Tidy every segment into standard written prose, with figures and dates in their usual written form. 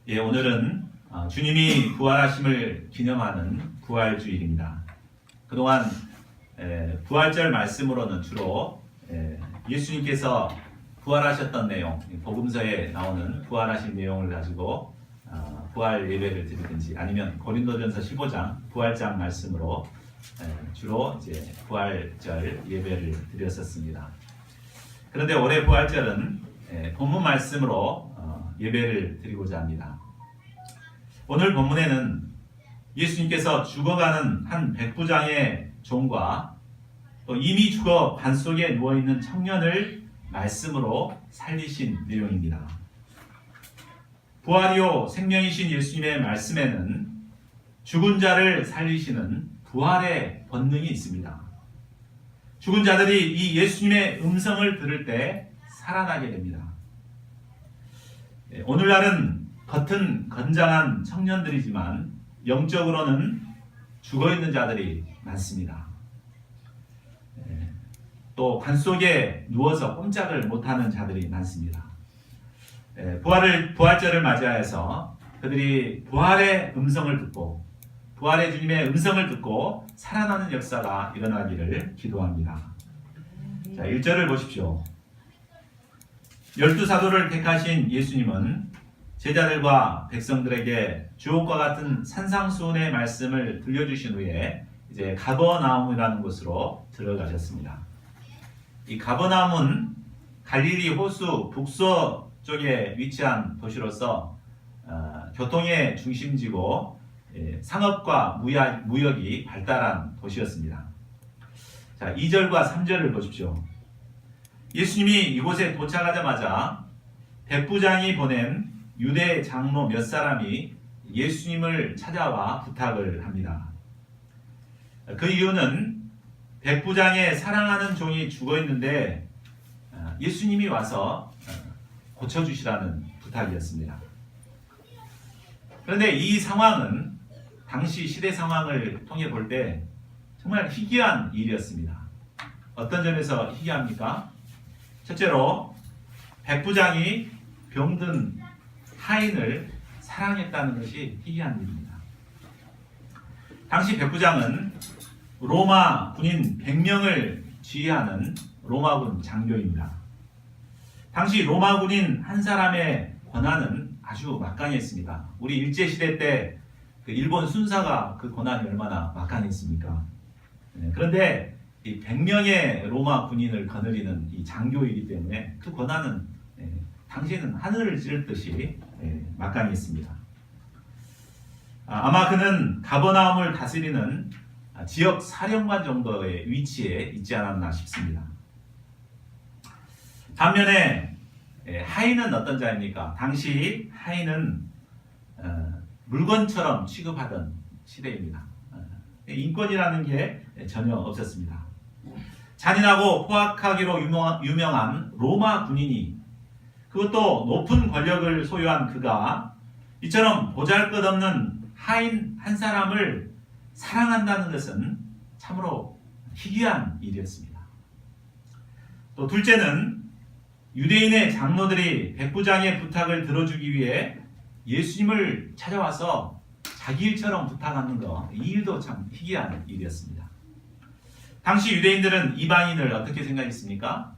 예, 오늘은 주님이 부활하심을 기념하는 부활주일입니다. 그동안 부활절 말씀으로는 주로 예수님께서 부활하셨던 내용, 복음서에 나오는 부활하신 내용을 가지고 부활 예배를 드리든지 아니면 고린도전서 15장 부활장 말씀으로 주로 이제 부활절 예배를 드렸었습니다. 그런데 올해 부활절은 본문 말씀으로 예배를 드리고자 합니다. 오늘 본문에는 예수님께서 죽어가는 한 백부장의 종과 또 이미 죽어 관 속에 누워있는 청년을 말씀으로 살리신 내용입니다. 부활이요 생명이신 예수님의 말씀에는 죽은 자를 살리시는 부활의 본능이 있습니다. 죽은 자들이 이 예수님의 음성을 들을 때 살아나게 됩니다. 오늘날은 겉은 건장한 청년들이지만 영적으로는 죽어있는 자들이 많습니다. 또 관 속에 누워서 꼼짝을 못하는 자들이 많습니다. 부활절을 맞이하여서 그들이 부활의 음성을 듣고 부활의 주님의 음성을 듣고 살아나는 역사가 일어나기를 기도합니다. 자, 1절을 보십시오. 12사도를 택하신 예수님은 제자들과 백성들에게 주옥과 같은 산상수훈의 말씀을 들려주신 후에 이제 가버나움이라는 곳으로 들어가셨습니다. 이 가버나움은 갈릴리 호수 북서쪽에 위치한 도시로서 교통의 중심지고 상업과 무역이 발달한 도시였습니다. 자, 2절과 3절을 보십시오. 예수님이 이곳에 도착하자마자 백부장이 보낸 유대 장로 몇 사람이 예수님을 찾아와 부탁을 합니다. 그 이유는 백부장의 사랑하는 종이 죽어 있는데 예수님이 와서 고쳐주시라는 부탁이었습니다. 그런데 이 상황은 당시 시대 상황을 통해 볼 때 정말 희귀한 일이었습니다. 어떤 점에서 희귀합니까? 첫째로 백부장이 병든 하인을 사랑했다는 것이 희귀한 일입니다. 당시 백부장은 로마 군인 100명을 지휘하는 로마군 장교입니다. 당시 로마 군인 한 사람의 권한은 아주 막강했습니다. 우리 일제시대 때 그 일본 순사가 그 권한이 얼마나 막강했습니까? 그런데 이 100명의 로마 군인을 거느리는 이 장교이기 때문에 그 권한은 당시에는 하늘을 찌를 듯이 막강했습니다. 아마 그는 가버나움을 다스리는 지역 사령관 정도의 위치에 있지 않았나 싶습니다. 반면에 하인은 어떤 자입니까? 당시 하인은 물건처럼 취급하던 시대입니다. 인권이라는 게 전혀 없었습니다. 잔인하고 포악하기로 유명한 로마 군인이 그것도 높은 권력을 소유한 그가 이처럼 보잘것없는 하인 한 사람을 사랑한다는 것은 참으로 희귀한 일이었습니다. 또 둘째는 유대인의 장로들이 백부장의 부탁을 들어주기 위해 예수님을 찾아와서 자기 일처럼 부탁하는 것, 이 일도 참 희귀한 일이었습니다. 당시 유대인들은 이방인을 어떻게 생각했습니까?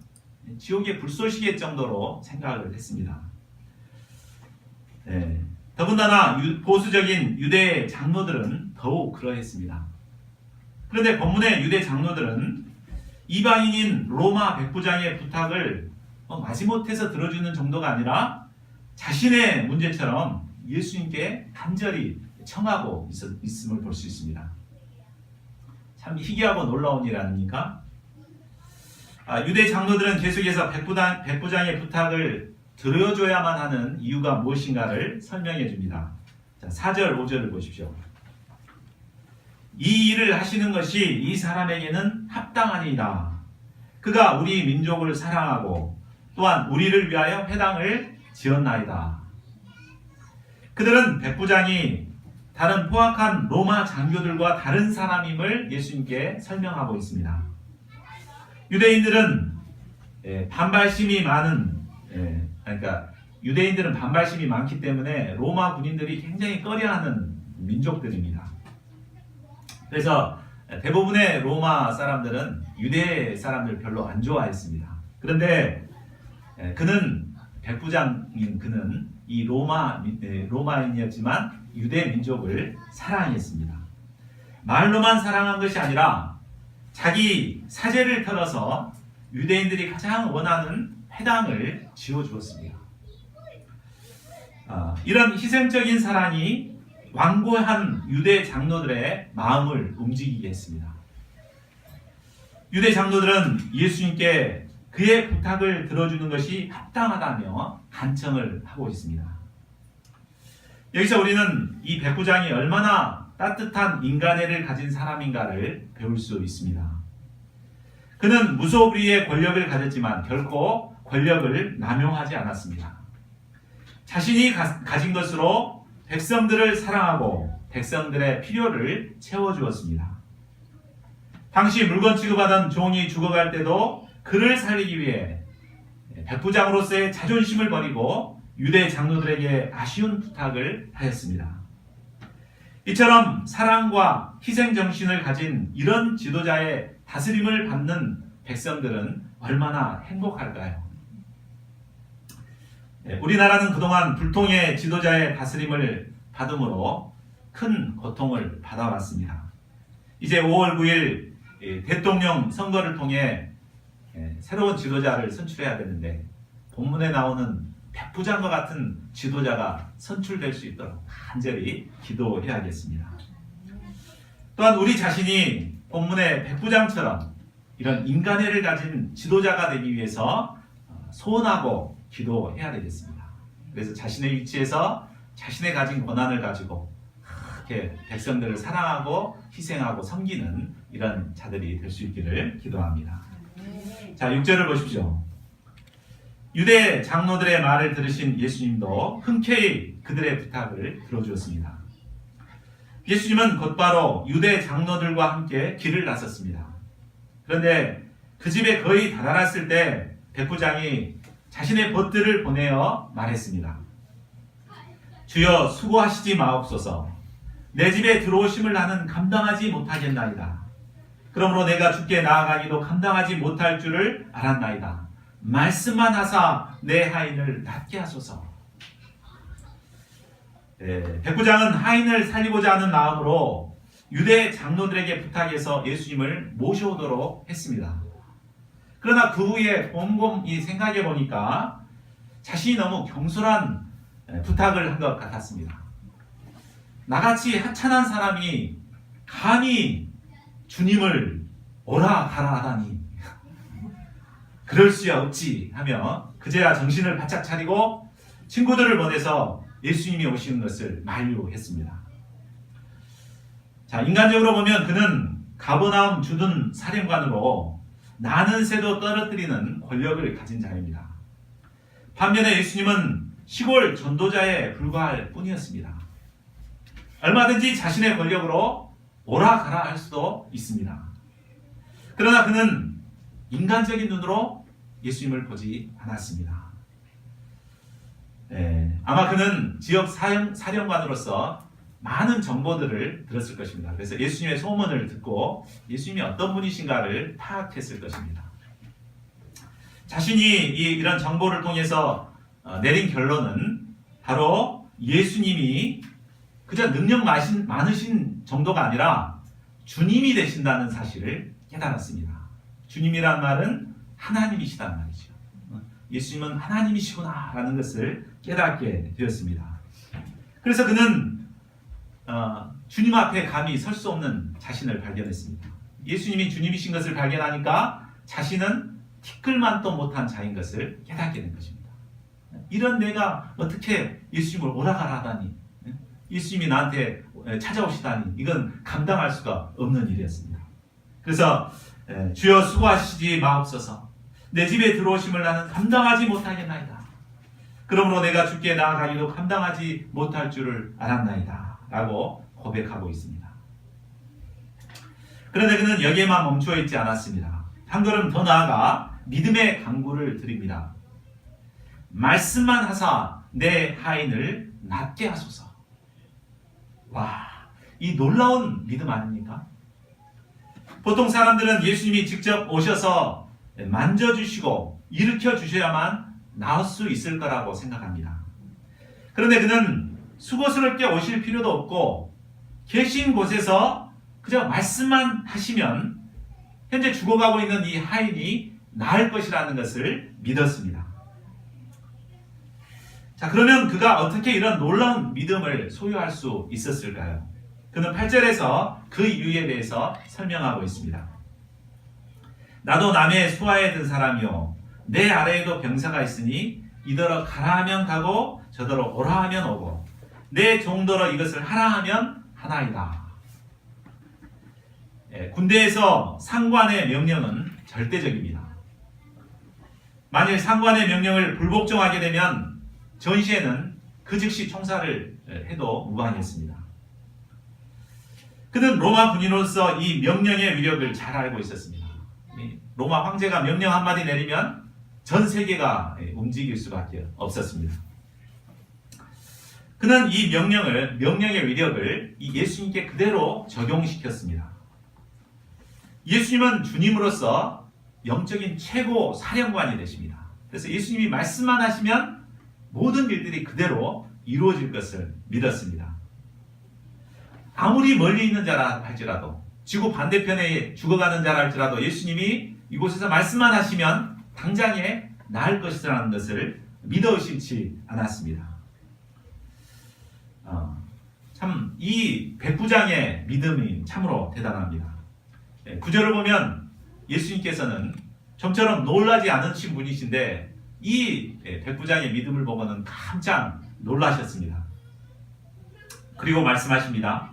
지옥의 불쏘시개 정도로 생각을 했습니다. 더군다나 보수적인 유대 장로들은 더욱 그러했습니다. 그런데 본문의 유대 장로들은 이방인인 로마 백부장의 부탁을 마지못해서 들어주는 정도가 아니라 자신의 문제처럼 예수님께 간절히 청하고 있음을 볼 수 있습니다. 참 희귀하고 놀라운 일 아닙니까? 유대 장로들은 계속해서 백부장의 부탁을 들어줘야만 하는 이유가 무엇인가를 설명해 줍니다. 자, 4절, 5절을 보십시오. 이 일을 하시는 것이 이 사람에게는 합당하니이다. 그가 우리 민족을 사랑하고 또한 우리를 위하여 회당을 지었나이다. 그들은 백부장이 다른 포악한 로마 장교들과 다른 사람임을 예수님께 설명하고 있습니다. 유대인들은 반발심이 많은 그러니까 유대인들은 반발심이 많기 때문에 로마 군인들이 굉장히 꺼려하는 민족들입니다. 그래서 대부분의 로마 사람들은 유대 사람들 별로 안 좋아했습니다. 그런데 그는 백부장인 그는 이 로마인이었지만 유대 민족을 사랑했습니다. 말로만 사랑한 것이 아니라 자기 사제를 털어서 유대인들이 가장 원하는 회당을 지어주었습니다. 이런 희생적인 사랑이 완고한 유대 장로들의 마음을 움직이게 했습니다. 유대 장로들은 예수님께 그의 부탁을 들어주는 것이 합당하다며 간청을 하고 있습니다. 여기서 우리는 이 백부장이 얼마나 따뜻한 인간애를 가진 사람인가를 배울 수 있습니다. 그는 무소불위의 권력을 가졌지만 결코 권력을 남용하지 않았습니다. 자신이 가진 것으로 백성들을 사랑하고 백성들의 필요를 채워주었습니다. 당시 물건 취급하던 종이 죽어갈 때도 그를 살리기 위해 백부장으로서의 자존심을 버리고 유대 장로들에게 아쉬운 부탁을 하였습니다. 이처럼 사랑과 희생정신을 가진 이런 지도자의 다스림을 받는 백성들은 얼마나 행복할까요? 우리나라는 그동안 불통의 지도자의 다스림을 받음으로 큰 고통을 받아왔습니다. 이제 5월 9일 대통령 선거를 통해 새로운 지도자를 선출해야 되는데 본문에 나오는 백부장과 같은 지도자가 선출될 수 있도록 간절히 기도해야겠습니다. 또한 우리 자신이 본문의 백부장처럼 이런 인간애를 가진 지도자가 되기 위해서 소원하고 기도해야 되겠습니다. 그래서 자신의 위치에서 자신의 가진 권한을 가지고 이렇게 백성들을 사랑하고 희생하고 섬기는 이런 자들이 될 수 있기를 기도합니다. 자, 6절을 보십시오. 유대 장로들의 말을 들으신 예수님도 흔쾌히 그들의 부탁을 들어주었습니다. 예수님은 곧바로 유대 장로들과 함께 길을 나섰습니다. 그런데 그 집에 거의 다다랐을 때 백부장이 자신의 벗들을 보내어 말했습니다. 주여 수고하시지 마옵소서. 내 집에 들어오심을 나는 감당하지 못하겠나이다. 그러므로 내가 주께 나아가기도 감당하지 못할 줄을 알았나이다. 말씀만 하사 내 하인을 낫게 하소서. 백부장은 하인을 살리고자 하는 마음으로 유대 장로들에게 부탁해서 예수님을 모셔오도록 했습니다. 그러나 그 후에 곰곰이 생각해 보니까 자신이 너무 경솔한 부탁을 한 것 같았습니다. 나같이 하찮은 사람이 감히 주님을 오라 가라 하다니 그럴 수야 없지 하며 그제야 정신을 바짝 차리고 친구들을 보내서 예수님이 오시는 것을 만류했습니다. 자, 인간적으로 보면 그는 가버나움 주둔 사령관으로 나는 새도 떨어뜨리는 권력을 가진 자입니다. 반면에 예수님은 시골 전도자에 불과할 뿐이었습니다. 얼마든지 자신의 권력으로 오라 가라 할 수도 있습니다. 그러나 그는 인간적인 눈으로 예수님을 보지 않았습니다. 아마 그는 지역 사령관으로서 많은 정보들을 들었을 것입니다. 그래서 예수님의 소문을 듣고 예수님이 어떤 분이신가를 파악했을 것입니다. 자신이 이런 정보를 통해서 내린 결론은 바로 예수님이 그저 능력 많으신 정도가 아니라 주님이 되신다는 사실을 깨달았습니다. 주님이란 말은 하나님이시단 말이죠. 예수님은 하나님이시구나 라는 것을 깨닫게 되었습니다. 그래서 그는 주님 앞에 감히 설 수 없는 자신을 발견했습니다. 예수님이 주님이신 것을 발견하니까 자신은 티끌만도 못한 자인 것을 깨닫게 된 것입니다. 이런 내가 어떻게 예수님을 오라가라 하다니, 예수님이 나한테 찾아오시다니, 이건 감당할 수가 없는 일이었습니다. 그래서 주여 수고하시지 마옵소서. 내 집에 들어오심을 나는 감당하지 못하겠나이다. 그러므로 내가 주께 나아가기도 감당하지 못할 줄을 알았나이다 라고 고백하고 있습니다. 그런데 그는 여기에만 멈추어 있지 않았습니다. 한 걸음 더 나아가 믿음의 강구를 드립니다. 말씀만 하사 내 하인을 낫게 하소서. 와, 이 놀라운 믿음 아닙니까? 보통 사람들은 예수님이 직접 오셔서 만져주시고 일으켜 주셔야만 나을 수 있을 거라고 생각합니다. 그런데 그는 수고스럽게 오실 필요도 없고 계신 곳에서 그저 말씀만 하시면 현재 죽어가고 있는 이 하인이 나을 것이라는 것을 믿었습니다. 자, 그러면 그가 어떻게 이런 놀라운 믿음을 소유할 수 있었을까요? 그는 8절에서 그 이유에 대해서 설명하고 있습니다. 나도 남의 수하에 든 사람이요 내 아래에도 병사가 있으니 이더러 가라 하면 가고 저더러 오라 하면 오고 내 종더러 이것을 하라 하면 하나이다. 군대에서 상관의 명령은 절대적입니다. 만일 상관의 명령을 불복종하게 되면 전시에는 그 즉시 총살을 해도 무방했습니다. 그는 로마 군인으로서 이 명령의 위력을 잘 알고 있었습니다. 로마 황제가 명령 한마디 내리면 전 세계가 움직일 수밖에 없었습니다. 그는 이 명령의 위력을 이 예수님께 그대로 적용시켰습니다. 예수님은 주님으로서 영적인 최고 사령관이 되십니다. 그래서 예수님이 말씀만 하시면 모든 일들이 그대로 이루어질 것을 믿었습니다. 아무리 멀리 있는 자라 할지라도 지구 반대편에 죽어가는 자라 할지라도 예수님이 이곳에서 말씀만 하시면 당장에 나을 것이라는 것을 믿어 의심치 않았습니다. 참 이 백부장의 믿음이 참으로 대단합니다. 구절을 보면 예수님께서는 좀처럼 놀라지 않으신 분이신데 이 백부장의 믿음을 보고는 깜짝 놀라셨습니다. 그리고 말씀하십니다.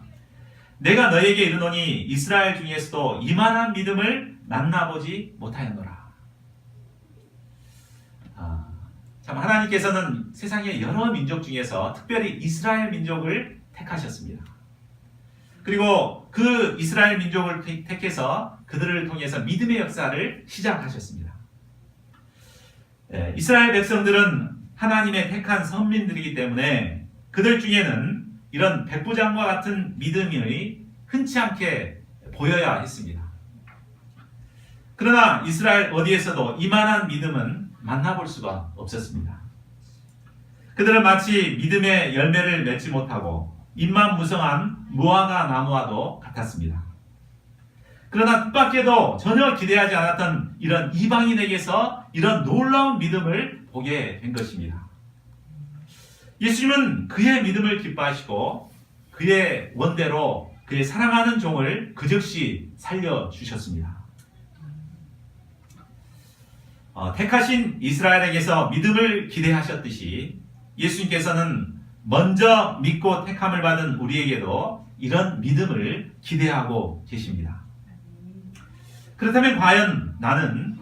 내가 너에게 이르노니 이스라엘 중에서도 이만한 믿음을 만나보지 못하였노라. 참 하나님께서는 세상의 여러 민족 중에서 특별히 이스라엘 민족을 택하셨습니다. 그리고 그 이스라엘 민족을 택해서 그들을 통해서 믿음의 역사를 시작하셨습니다. 이스라엘 백성들은 하나님의 택한 선민들이기 때문에 그들 중에는 이런 백부장과 같은 믿음이 흔치 않게 보여야 했습니다. 그러나 이스라엘 어디에서도 이만한 믿음은 만나볼 수가 없었습니다. 그들은 마치 믿음의 열매를 맺지 못하고 잎만 무성한 무화과 나무와도 같았습니다. 그러나 뜻밖에도 전혀 기대하지 않았던 이런 이방인에게서 이런 놀라운 믿음을 보게 된 것입니다. 예수님은 그의 믿음을 기뻐하시고 그의 원대로 그의 사랑하는 종을 그 즉시 살려주셨습니다. 택하신 이스라엘에게서 믿음을 기대하셨듯이 예수님께서는 먼저 믿고 택함을 받은 우리에게도 이런 믿음을 기대하고 계십니다. 그렇다면 과연 나는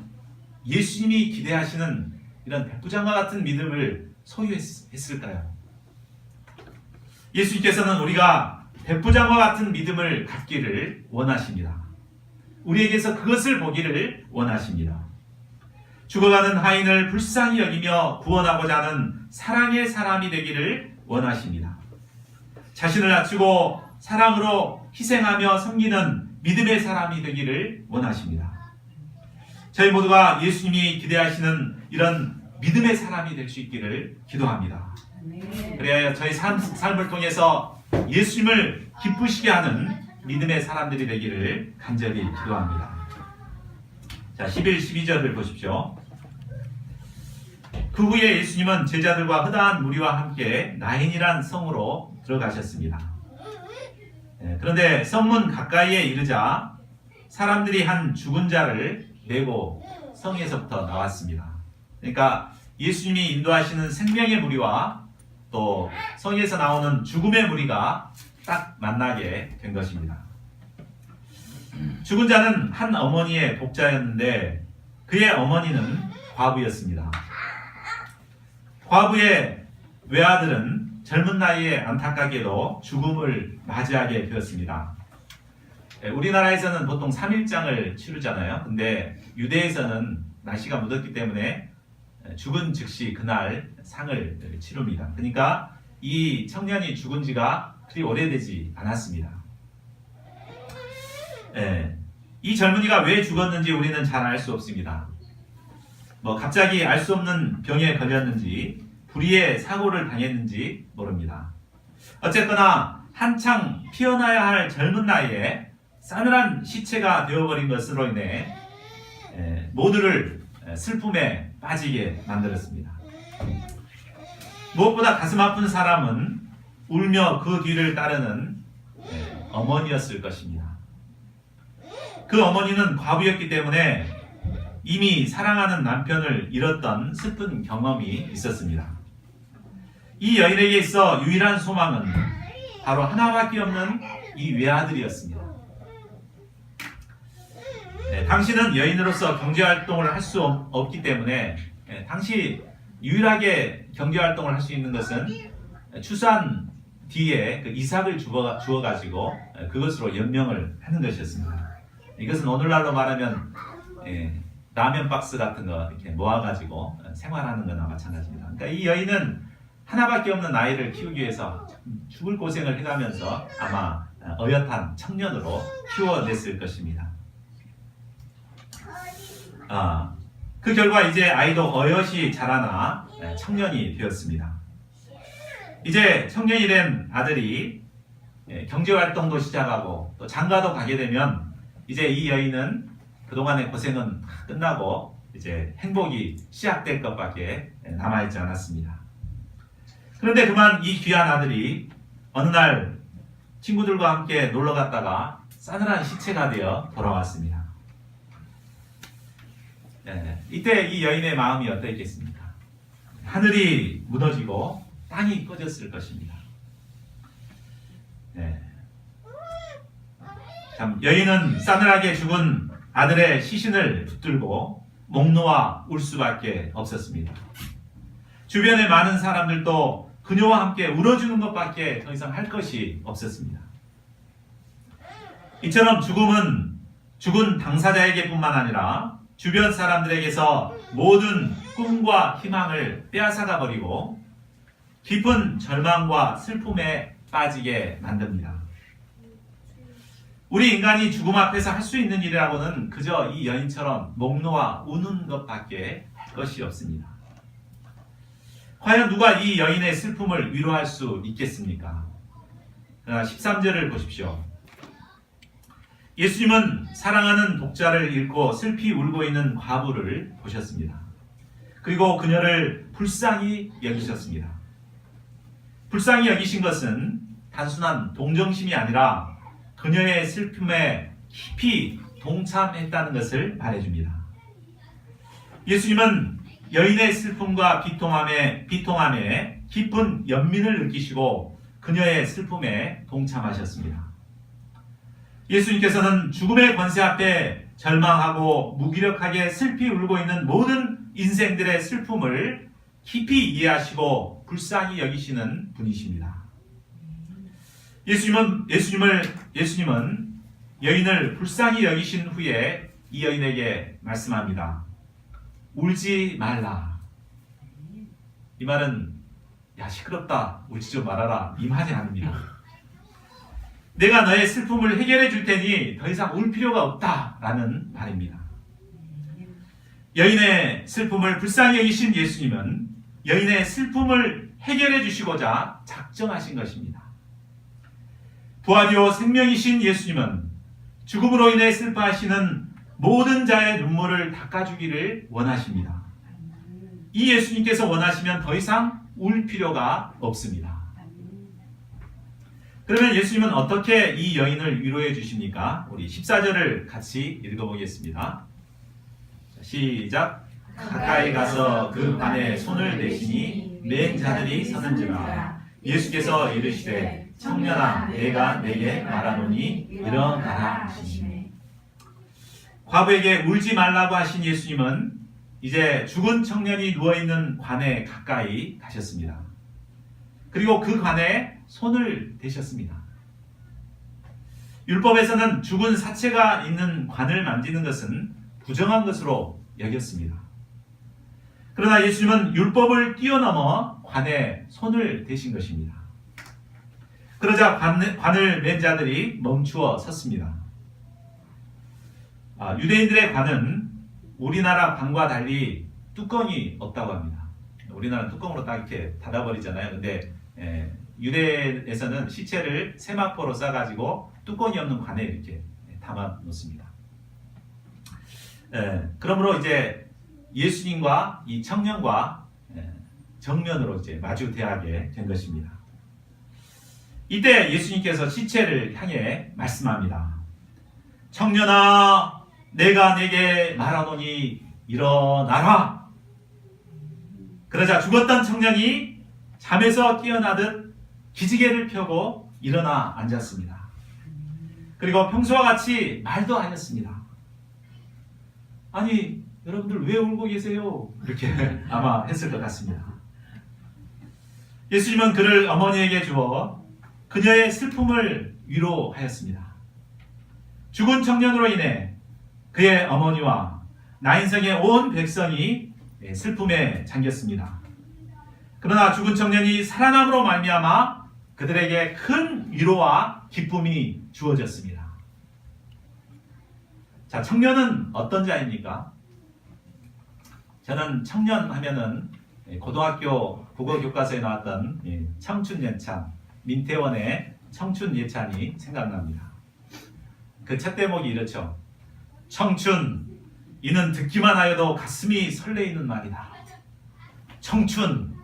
예수님이 기대하시는 이런 백부장과 같은 믿음을 소유했을까요? 예수님께서는 우리가 백부장과 같은 믿음을 갖기를 원하십니다. 우리에게서 그것을 보기를 원하십니다. 죽어가는 하인을 불쌍히 여기며 구원하고자 하는 사랑의 사람이 되기를 원하십니다. 자신을 낮추고 사랑으로 희생하며 섬기는 믿음의 사람이 되기를 원하십니다. 저희 모두가 예수님이 기대하시는 이런 믿음의 사람이 될 수 있기를 기도합니다. 그래야 저희 삶을 통해서 예수님을 기쁘시게 하는 믿음의 사람들이 되기를 간절히 기도합니다. 자, 11, 12절을 보십시오. 그 후에 예수님은 제자들과 허다한 무리와 함께 나인이란 성으로 들어가셨습니다. 그런데 성문 가까이에 이르자 사람들이 한 죽은 자를 메고 성에서부터 나왔습니다. 그러니까 예수님이 인도하시는 생명의 무리와 또 성에서 나오는 죽음의 무리가 딱 만나게 된 것입니다. 죽은 자는 한 어머니의 복자였는데 그의 어머니는 과부였습니다. 과부의 외아들은 젊은 나이에 안타깝게도 죽음을 맞이하게 되었습니다. 우리나라에서는 보통 3일장을 치르잖아요. 근데 유대에서는 날씨가 무덥기 때문에 죽은 즉시 그날 상을 치릅니다. 그러니까 이 청년이 죽은 지가 그리 오래되지 않았습니다. 이 젊은이가 왜 죽었는지 우리는 잘 알 수 없습니다. 갑자기 알 수 없는 병에 걸렸는지 불의의 사고를 당했는지 모릅니다. 어쨌거나 한창 피어나야 할 젊은 나이에 싸늘한 시체가 되어버린 것으로 인해 모두를 슬픔에 빠지게 만들었습니다. 무엇보다 가슴 아픈 사람은 울며 그 뒤를 따르는 어머니였을 것입니다. 그 어머니는 과부였기 때문에 이미 사랑하는 남편을 잃었던 슬픈 경험이 있었습니다. 이 여인에게 있어 유일한 소망은 바로 하나밖에 없는 이 외아들이었습니다. 당신은 여인으로서 경제활동을 할 수 없기 때문에 당시 유일하게 경제활동을 할 수 있는 것은 추수한 뒤에 그 이삭을 주어가지고 그것으로 연명을 하는 것이었습니다. 이것은 오늘날로 말하면 라면 박스 같은 거 이렇게 모아가지고 생활하는 거나 마찬가지입니다. 그러니까 이 여인은 하나밖에 없는 아이를 키우기 위해서 죽을 고생을 해가면서 아마 어엿한 청년으로 키워냈을 것입니다. 그 결과 이제 아이도 어엿이 자라나 청년이 되었습니다. 이제 청년이 된 아들이 경제활동도 시작하고 또 장가도 가게 되면 이제 이 여인은 그동안의 고생은 끝나고 이제 행복이 시작될 것밖에 남아있지 않았습니다. 그런데 그만 이 귀한 아들이 어느 날 친구들과 함께 놀러 갔다가 싸늘한 시체가 되어 돌아왔습니다. 이때 이 여인의 마음이 어떠했겠습니까? 하늘이 무너지고 땅이 꺼졌을 것입니다. 참, 여인은 싸늘하게 죽은 아들의 시신을 붙들고 목 놓아 울 수밖에 없었습니다. 주변의 많은 사람들도 그녀와 함께 울어주는 것밖에 더 이상 할 것이 없었습니다. 이처럼 죽음은 죽은 당사자에게뿐만 아니라 주변 사람들에게서 모든 꿈과 희망을 빼앗아가 버리고 깊은 절망과 슬픔에 빠지게 만듭니다. 우리 인간이 죽음 앞에서 할 수 있는 일이라고는 그저 이 여인처럼 목 놓아 우는 것밖에 할 것이 없습니다. 과연 누가 이 여인의 슬픔을 위로할 수 있겠습니까? 13절을 보십시오. 예수님은 사랑하는 독자를 잃고 슬피 울고 있는 과부를 보셨습니다. 그리고 그녀를 불쌍히 여기셨습니다. 불쌍히 여기신 것은 단순한 동정심이 아니라 그녀의 슬픔에 깊이 동참했다는 것을 말해줍니다. 예수님은 여인의 슬픔과 비통함에 깊은 연민을 느끼시고 그녀의 슬픔에 동참하셨습니다. 예수님께서는 죽음의 권세 앞에 절망하고 무기력하게 슬피 울고 있는 모든 인생들의 슬픔을 깊이 이해하시고 불쌍히 여기시는 분이십니다. 예수님은 여인을 불쌍히 여기신 후에 이 여인에게 말씀합니다. 울지 말라. 이 말은 시끄럽다, 울지 좀 말아라, 이 말이 아닙니다. 내가 너의 슬픔을 해결해 줄 테니 더 이상 울 필요가 없다라는 말입니다. 여인의 슬픔을 불쌍히 여기신 예수님은 여인의 슬픔을 해결해 주시고자 작정하신 것입니다. 부활이요 생명이신 예수님은 죽음으로 인해 슬퍼하시는 모든 자의 눈물을 닦아주기를 원하십니다. 이 예수님께서 원하시면 더 이상 울 필요가 없습니다. 그러면 예수님은 어떻게 이 여인을 위로해 주십니까? 우리 14절을 같이 읽어보겠습니다. 시작. 가까이 가서 그 관에 손을 대시니 맨 자들이 서는지라. 예수께서 이르시되 청년아 내가 내게 말하노니 일어나라 하시니. 과부에게 울지 말라고 하신 예수님은 이제 죽은 청년이 누워있는 관에 가까이 가셨습니다. 그리고 그 관에 손을 대셨습니다. 율법에서는 죽은 사체가 있는 관을 만지는 것은 부정한 것으로 여겼습니다. 그러나 예수님은 율법을 뛰어넘어 관에 손을 대신 것입니다. 그러자 관을 맨 자들이 멈추어 섰습니다. 유대인들의 관은 우리나라 관과 달리 뚜껑이 없다고 합니다. 우리나라는 뚜껑으로 딱 이렇게 닫아버리잖아요. 근데 유대에서는 시체를 세마포로 싸가지고 뚜껑이 없는 관에 이렇게 담아 놓습니다. 그러므로 이제 예수님과 이 청년과 정면으로 이제 마주 대하게 된 것입니다. 이때 예수님께서 시체를 향해 말씀합니다. 청년아, 내가 네게 말하노니 일어나라. 그러자 죽었던 청년이 잠에서 깨어나듯 기지개를 펴고 일어나 앉았습니다. 그리고 평소와 같이 말도 하였습니다. 아니, 여러분들 왜 울고 계세요? 이렇게 아마 했을 것 같습니다. 예수님은 그를 어머니에게 주어 그녀의 슬픔을 위로하였습니다. 죽은 청년으로 인해 그의 어머니와 나인성의 온 백성이 슬픔에 잠겼습니다. 그러나 죽은 청년이 살아남으로 말미암아 그들에게 큰 위로와 기쁨이 주어졌습니다. 자, 청년은 어떤 자입니까? 저는 청년 하면은 고등학교 국어교과서에 나왔던 청춘예찬, 민태원의 청춘예찬이 생각납니다. 그 첫 대목이 이렇죠. 청춘, 이는 듣기만 하여도 가슴이 설레이는 말이다. 청춘,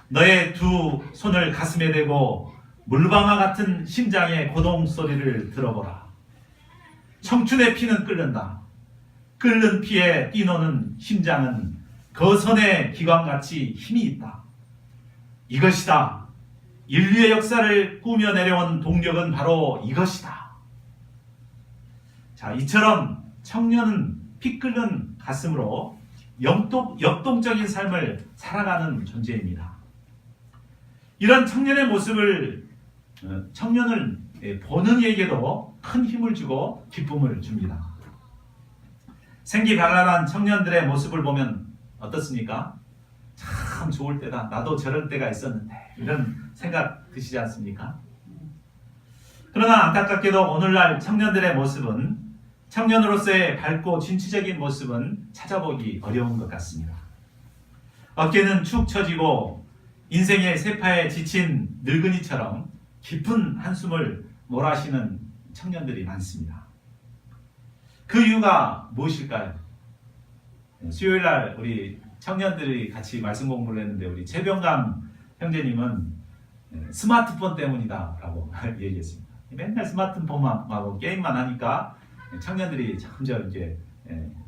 너의 두 손을 가슴에 대고 물방아 같은 심장의 고동 소리를 들어보라. 청춘의 피는 끓는다. 끓는 피에 뛰노는 심장은 거선의 기관같이 힘이 있다. 이것이다. 인류의 역사를 꾸며 내려온 동력은 바로 이것이다. 자, 이처럼 청년은 피 끓는 가슴으로 역동적인 삶을 살아가는 존재입니다. 이런 청년의 모습을 청년을 보는 이에게도 큰 힘을 주고 기쁨을 줍니다. 생기발랄한 청년들의 모습을 보면 어떻습니까? 참 좋을 때다. 나도 저럴 때가 있었는데 이런 생각 드시지 않습니까? 그러나 안타깝게도 오늘날 청년들의 모습은 청년으로서의 밝고 진취적인 모습은 찾아보기 어려운 것 같습니다. 어깨는 축 처지고 인생의 세파에 지친 늙은이처럼 깊은 한숨을 몰아쉬는 청년들이 많습니다. 그 이유가 무엇일까요? 수요일날 우리 청년들이 같이 말씀 공부를 했는데 우리 최병감 형제님은 스마트폰 때문이다 라고 얘기했습니다. 맨날 스마트폰만 하고 게임만 하니까 청년들이 점점 이제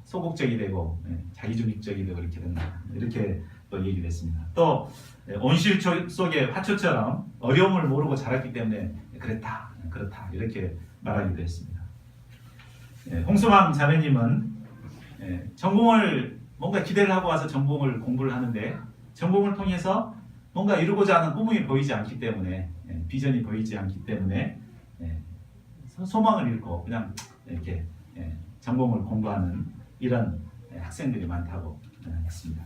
소극적이 되고 자기중립적이 되고 이렇게 된다. 이렇게 또 얘기를 했습니다. 또 온실 속의 화초처럼 어려움을 모르고 자랐기 때문에 그렇다 이렇게 말하기도 했습니다. 홍수망 자매님은 전공을 뭔가 기대를 하고 와서 전공을 공부를 하는데 전공을 통해서 뭔가 이루고자 하는 꿈이 보이지 않기 때문에 비전이 보이지 않기 때문에 소망을 잃고 그냥 이렇게 전공을 공부하는 이런 학생들이 많다고 했습니다.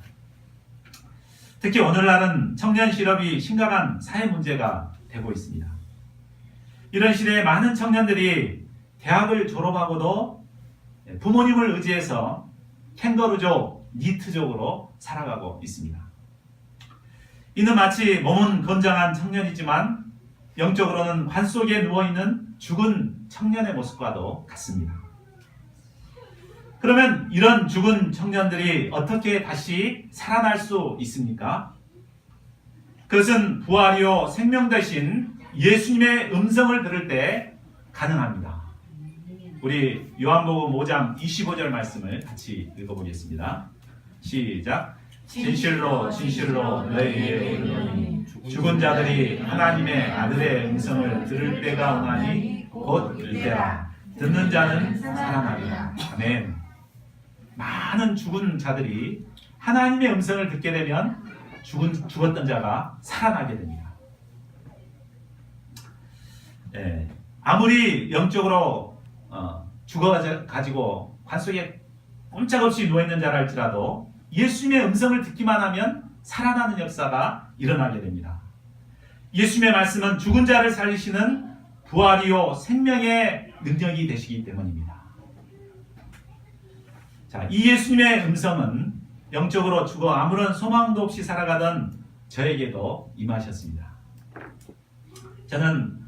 특히 오늘날은 청년 실업이 심각한 사회 문제가 되고 있습니다. 이런 시대에 많은 청년들이 대학을 졸업하고도 부모님을 의지해서 캥거루족, 니트족으로 살아가고 있습니다. 이는 마치 몸은 건장한 청년이지만 영적으로는 관 속에 누워있는 죽은 청년의 모습과도 같습니다. 그러면 이런 죽은 청년들이 어떻게 다시 살아날 수 있습니까? 그것은 부활이요 생명 되신 예수님의 음성을 들을 때 가능합니다. 우리 요한복음 5장 25절 말씀을 같이 읽어보겠습니다. 시작. 진실로 진실로 너희에게 이르노니 죽은 자들이 하나님의 아들의 음성을 들을 때가 오나니 곧 이때라. 듣는 자는 살아나리라. 아멘. 많은 죽은 자들이 하나님의 음성을 듣게 되면 죽었던 자가 살아나게 됩니다. 아무리 영적으로 죽어가지고 관 속에 꼼짝없이 누워있는 자라 할지라도 예수님의 음성을 듣기만 하면 살아나는 역사가 일어나게 됩니다. 예수님의 말씀은 죽은 자를 살리시는 부활이요 생명의 능력이 되시기 때문입니다. 자, 이 예수님의 음성은 영적으로 죽어 아무런 소망도 없이 살아가던 저에게도 임하셨습니다. 저는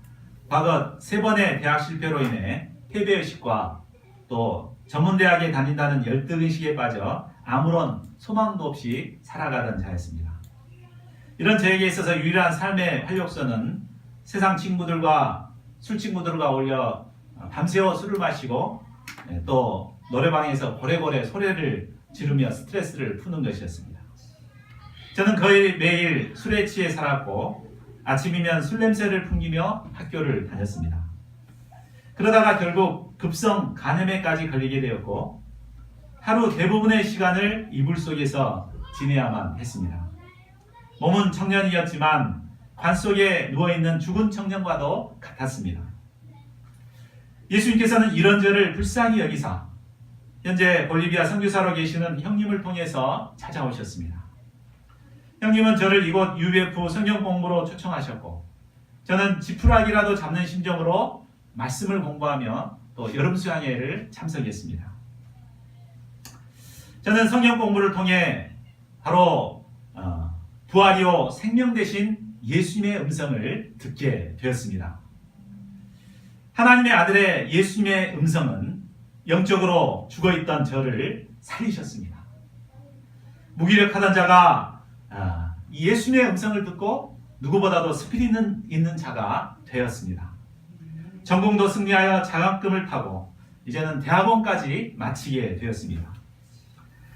과거 3번의 대학 실패로 인해 패배의식과 또 전문대학에 다닌다는 열등의식에 빠져 아무런 소망도 없이 살아가던 자였습니다. 이런 저에게 있어서 유일한 삶의 활력소는 세상 친구들과 술 친구들과 어울려 밤새워 술을 마시고 또 노래방에서 고래고래 소리를 지르며 스트레스를 푸는 것이었습니다. 저는 거의 매일 술에 취해 살았고 아침이면 술 냄새를 풍기며 학교를 다녔습니다. 그러다가 결국 급성 간염에까지 걸리게 되었고 하루 대부분의 시간을 이불 속에서 지내야만 했습니다. 몸은 청년이었지만 관 속에 누워있는 죽은 청년과도 같았습니다. 예수님께서는 이런 저를 불쌍히 여기사 현재 볼리비아 선교사로 계시는 형님을 통해서 찾아오셨습니다. 형님은 저를 이곳 UBF 성경 공부로 초청하셨고 저는 지푸라기라도 잡는 심정으로 말씀을 공부하며 또 여름 수양회를 참석했습니다. 저는 성경 공부를 통해 바로 부활이요 생명 되신 예수님의 음성을 듣게 되었습니다. 하나님의 아들의 예수님의 음성은 영적으로 죽어있던 저를 살리셨습니다. 무기력하던 자가 이 예수님의 음성을 듣고 누구보다도 스피릿 있는 자가 되었습니다. 전공도 승리하여 장학금을 타고 이제는 대학원까지 마치게 되었습니다.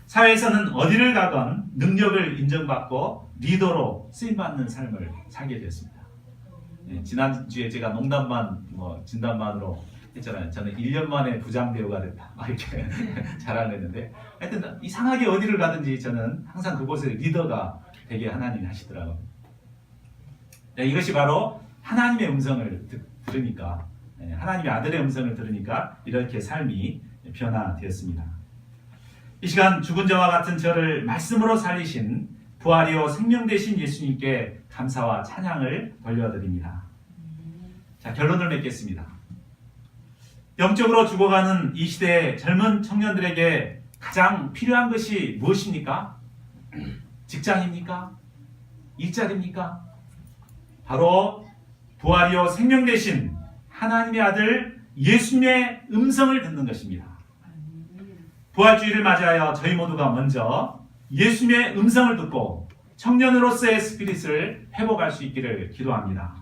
사회에서는 어디를 가건 능력을 인정받고 리더로 쓰임받는 삶을 살게 되었습니다. 지난주에 제가 농담만 진담만으로 했잖아요. 저는 1년 만에 부장 배우가 됐다. 이렇게 자랑했는데 하여튼 이상하게 어디를 가든지 저는 항상 그곳의 리더가 되게 하나님이 하시더라고요. 이것이 바로 하나님의 음성을 들으니까 하나님의 아들의 음성을 들으니까 이렇게 삶이 변화되었습니다. 이 시간 죽은 자와 같은 저를 말씀으로 살리신 부활이요 생명 되신 예수님께 감사와 찬양을 돌려드립니다. 자, 결론을 맺겠습니다. 영적으로 죽어가는 이 시대의 젊은 청년들에게 가장 필요한 것이 무엇입니까? 직장입니까? 일자리입니까? 바로 부활이요 생명 되신 하나님의 아들 예수님의 음성을 듣는 것입니다. 부활주의를 맞이하여 저희 모두가 먼저 예수님의 음성을 듣고 청년으로서의 스피릿을 회복할 수 있기를 기도합니다.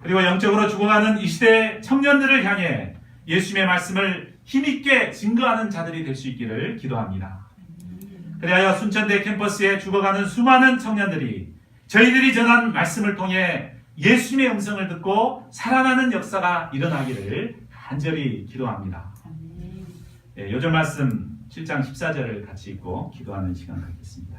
그리고 영적으로 죽어가는 이 시대의 청년들을 향해 예수님의 말씀을 힘있게 증거하는 자들이 될 수 있기를 기도합니다. 그리하여 순천대 캠퍼스에 죽어가는 수많은 청년들이 저희들이 전한 말씀을 통해 예수님의 음성을 듣고 살아나는 역사가 일어나기를 간절히 기도합니다. 요절 말씀 7장 14절을 같이 읽고 기도하는 시간 갖겠습니다.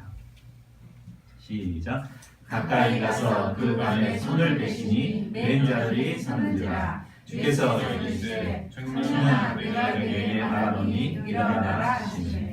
시작. 가까이 가서 그 밤에 손을 대시니 맨 자들이 사는지라. 주께서 이르시되 청년아 내가 너에게 말하노니 일어나라 하시니